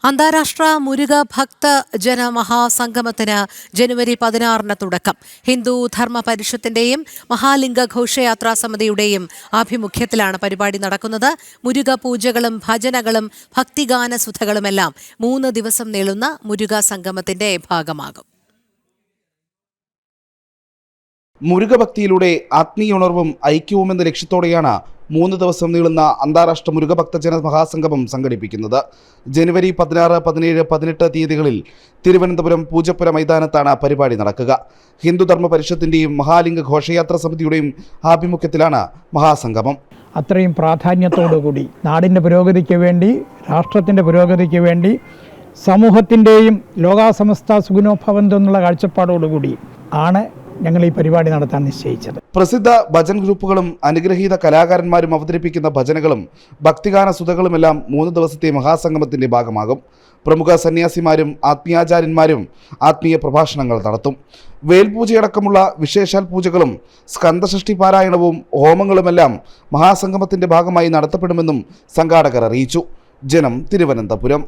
അന്താരാഷ്ട്ര മുരുക ഭക്ത ജനമഹാസംഗമത്തിന് ജനുവരി 16 തുടക്കം. ഹിന്ദു ധർമ്മ പരിഷത്തിന്റെയും മഹാലിംഗ ഘോഷയാത്രാ സമിതിയുടെയും ആഭിമുഖ്യത്തിലാണ് പരിപാടി നടക്കുന്നത്. മുരുക പൂജകളും ഭജനകളും ഭക്തിഗാന സുധകളുമെല്ലാം 3 ദിവസം നീളുന്ന മുരുക സംഗമത്തിന്റെ ഭാഗമാകും. മുരുകഭക്തിയിലൂടെ ആത്മീയ ഉണർവും ഐക്യവും എന്ന ലക്ഷ്യത്തോടെയാണ് 3 ദിവസം നീളുന്ന അന്താരാഷ്ട്ര മുരുകഭക്തജന മഹാസംഗമം സംഘടിപ്പിക്കുന്നത്. ജനുവരി 16, 17, 18 തീയതികളിൽ തിരുവനന്തപുരം പൂജപ്പുര മൈതാനത്താണ് പരിപാടി നടക്കുക. ഹിന്ദുധർമ്മ പരിഷത്തിന്റെയും മഹാലിംഗ ഘോഷയാത്രാ സമിതിയുടെയും ആഭിമുഖ്യത്തിലാണ് മഹാസംഗമം. അത്രയും പ്രാധാന്യത്തോടുകൂടി നാടിൻ്റെ പുരോഗതിക്ക് വേണ്ടി, രാഷ്ട്രത്തിൻ്റെ പുരോഗതിക്ക് വേണ്ടി, സമൂഹത്തിൻ്റെയും ലോകാസമസ്ത സുഖിനോ ഭവന്തു എന്നുള്ള കാഴ്ചപ്പാടോടുകൂടി ആണ് ഞങ്ങൾ ഈ പരിപാടി നടത്താൻ നിശ്ചയിച്ചത്. പ്രസിദ്ധ ഭജൻ ഗ്രൂപ്പുകളും അനുഗ്രഹീത കലാകാരന്മാരും അവതരിപ്പിക്കുന്ന ഭജനകളും ഭക്തിഗാന സുധകളുമെല്ലാം 3 ദിവസത്തെ മഹാസംഗമത്തിന്റെ ഭാഗമാകും. പ്രമുഖ സന്യാസിമാരും ആത്മീയാചാര്യന്മാരും ആത്മീയ പ്രഭാഷണങ്ങൾ നടത്തും. വേൽപൂജയടക്കമുള്ള വിശേഷാൽ പൂജകളും സ്കന്ദഷഷ്ടി പാരായണവും ഹോമങ്ങളുമെല്ലാം മഹാസംഗമത്തിന്റെ ഭാഗമായി നടത്തപ്പെടുമെന്നും സംഘാടകർ അറിയിച്ചു. ജനം, തിരുവനന്തപുരം.